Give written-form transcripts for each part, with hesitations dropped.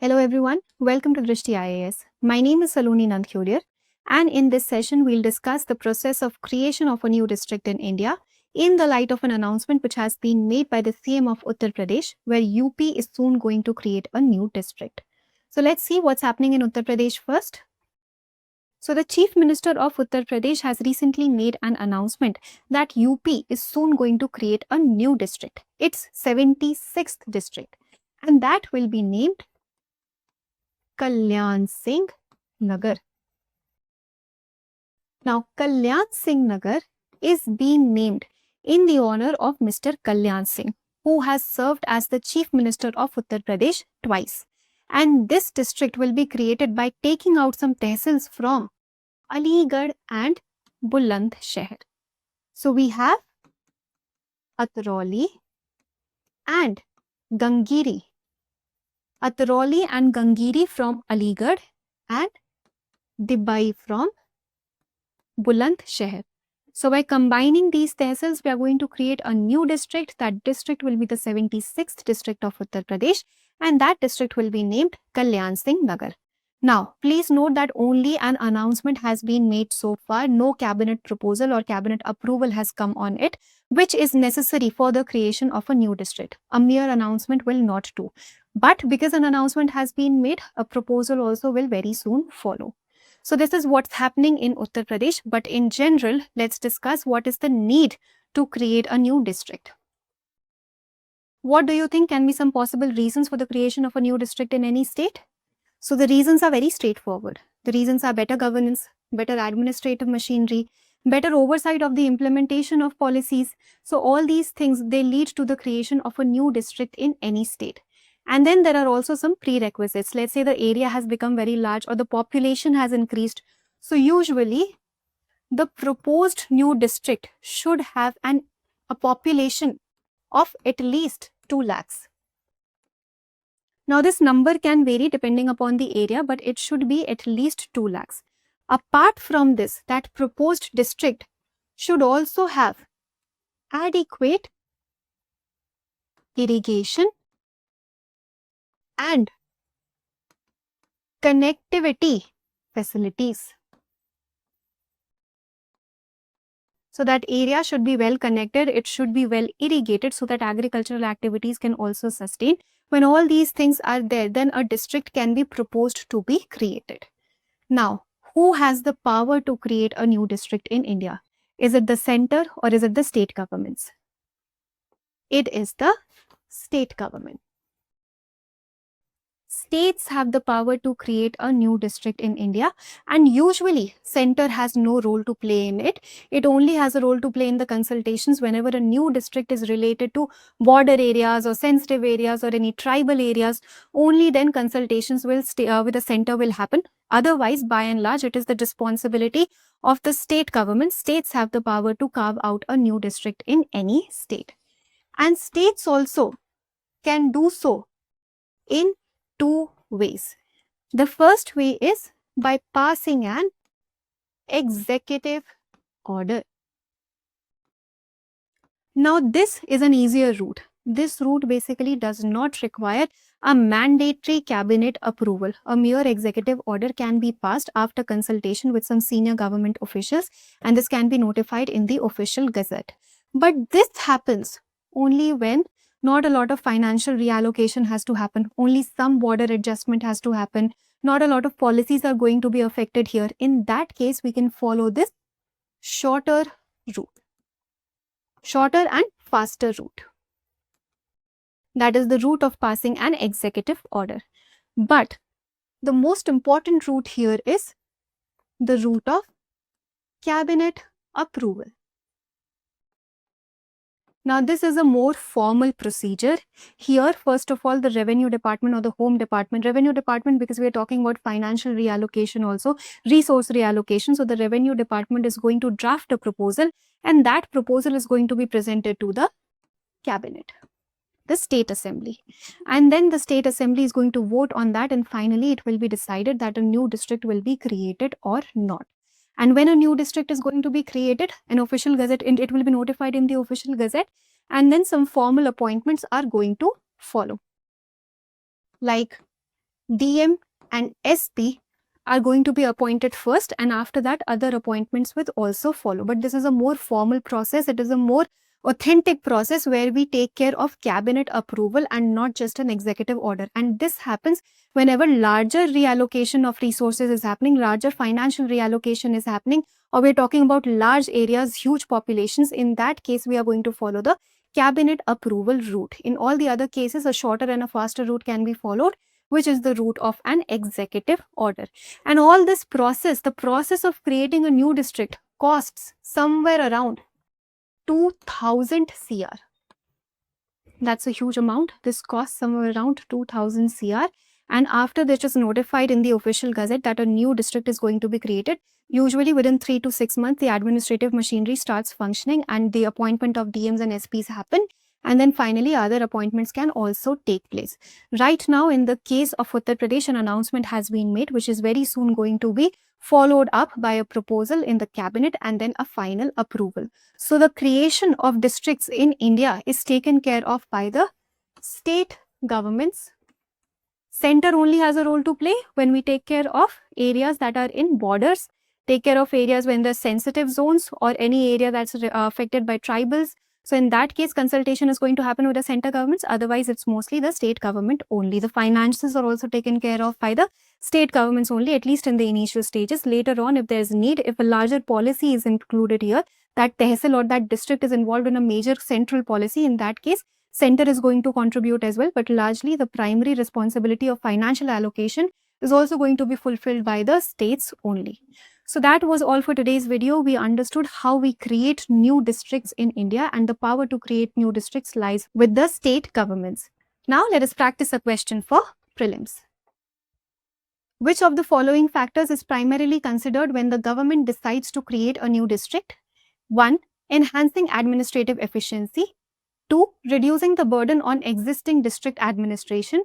Hello everyone, welcome to Drishti IAS. My name is Saloni Nandkhuriar, and in this session we'll discuss the process of creation of a new district in India in the light of an announcement which has been made by the CM of Uttar Pradesh, where UP is soon going to create a new district. So let's see what's happening in Uttar Pradesh first. So the Chief Minister of Uttar Pradesh has recently made an announcement that UP is soon going to create a new district. It's 76th district, and that will be named Kalyan Singh Nagar. Now, Kalyan Singh Nagar is being named in the honor of Mr. Kalyan Singh, who has served as the Chief Minister of Uttar Pradesh twice. And this district will be created by taking out some tehsils from Aligarh and Bulandshahr. So we have Atrauli and Gangiri. Atrauli and Gangiri from Aligarh and Dibai from Bulandshahr. So by combining these tehsils, we are going to create a new district. That district will be the 76th district of Uttar Pradesh, and that district will be named Kalyan Singh Nagar. Now, please note that only an announcement has been made so far. No cabinet proposal or cabinet approval has come on it, which is necessary for the creation of a new district. A mere announcement will not do. But because an announcement has been made, a proposal also will very soon follow. So this is what's happening in Uttar Pradesh, but in general, let's discuss what is the need to create a new district. What do you think can be some possible reasons for the creation of a new district in any state? So the reasons are very straightforward. The reasons are better governance, better administrative machinery, better oversight of the implementation of policies. So all these things, they lead to the creation of a new district in any state. And then there are also some prerequisites. Let's say the area has become very large or the population has increased. So usually the proposed new district should have a population of at least 2 lakhs. Now this number can vary depending upon the area, but it should be at least 2 lakhs. Apart from this, that proposed district should also have adequate irrigation and connectivity facilities. So that area should be well connected, it should be well irrigated so that agricultural activities can also sustain. When all these things are there, then a district can be proposed to be created. Now, who has the power to create a new district in India? Is it the center or is it the state governments? It is the state government. States have the power to create a new district in India, and usually center has no role to play in it. It only has a role to play in the consultations whenever a new district is related to border areas or sensitive areas or any tribal areas. Only then consultations will with the center will happen. Otherwise, by and large, it is the responsibility of the state government. States have the power to carve out a new district in any state. And states also can do so in 2 ways. The first way is by passing an executive order. Now, this is an easier route. This route basically does not require a mandatory cabinet approval. A mere executive order can be passed after consultation with some senior government officials, and this can be notified in the official gazette. But this happens only when not a lot of financial reallocation has to happen. Only some border adjustment has to happen. Not a lot of policies are going to be affected here. In that case, we can follow this shorter route. Shorter and faster route. That is the route of passing an executive order. But the most important route here is the route of cabinet approval. Now, this is a more formal procedure. Here, first of all, the revenue department or the home department, revenue department, because we are talking about financial reallocation also, resource reallocation. So the revenue department is going to draft a proposal, and that proposal is going to be presented to the cabinet, the state assembly. And then the state assembly is going to vote on that, and finally it will be decided that a new district will be created or not. And when a new district is going to be created, an official gazette, it will be notified in the official gazette, and then some formal appointments are going to follow. Like DM and SP are going to be appointed first, and after that other appointments will also follow. But this is a more formal process. It is a more authentic process where we take care of cabinet approval and not just an executive order. And this happens whenever larger reallocation of resources is happening, larger financial reallocation is happening, or we're talking about large areas, huge populations. In that case, we are going to follow the cabinet approval route. In all the other cases, a shorter and a faster route can be followed, which is the route of an executive order. And all this process, the process of creating a new district, costs somewhere around 2000 CR. That's a huge amount. This costs somewhere around 2000 CR. And after this is notified in the official gazette that a new district is going to be created, usually within 3 to 6 months, the administrative machinery starts functioning and the appointment of DMs and SPs happen. And then finally, other appointments can also take place. Right now, in the case of Uttar Pradesh, an announcement has been made, which is very soon going to be followed up by a proposal in the cabinet and then a final approval. So the creation of districts in India is taken care of by the state governments. Center only has a role to play when we take care of areas that are in borders, take care of areas when there's sensitive zones or any area that's affected by tribals. So in that case, consultation is going to happen with the center governments. Otherwise, it's mostly the state government only. The finances are also taken care of by the state governments only, at least in the initial stages. Later on, if there's need, if a larger policy is included here, that tehsil or that district is involved in a major central policy, in that case, center is going to contribute as well. But largely, the primary responsibility of financial allocation is also going to be fulfilled by the states only. So that was all for today's video. We understood how we create new districts in India, and the power to create new districts lies with the state governments. Now let us practice a question for prelims. Which of the following factors is primarily considered when the government decides to create a new district? 1. Enhancing administrative efficiency. 2. Reducing the burden on existing district administration.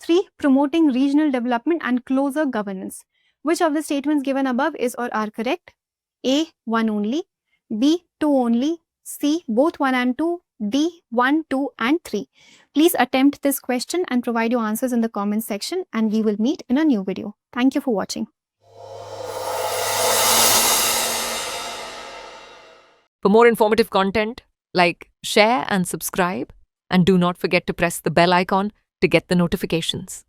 3. Promoting regional development and closer governance. Which of the statements given above is or are correct? A. 1 only. B. 2 only. C. Both 1 and 2. D. 1, 2 and 3. Please attempt this question and provide your answers in the comment section, and we will meet in a new video. Thank you for watching. For more informative content, like, share and subscribe, and do not forget to press the bell icon to get the notifications.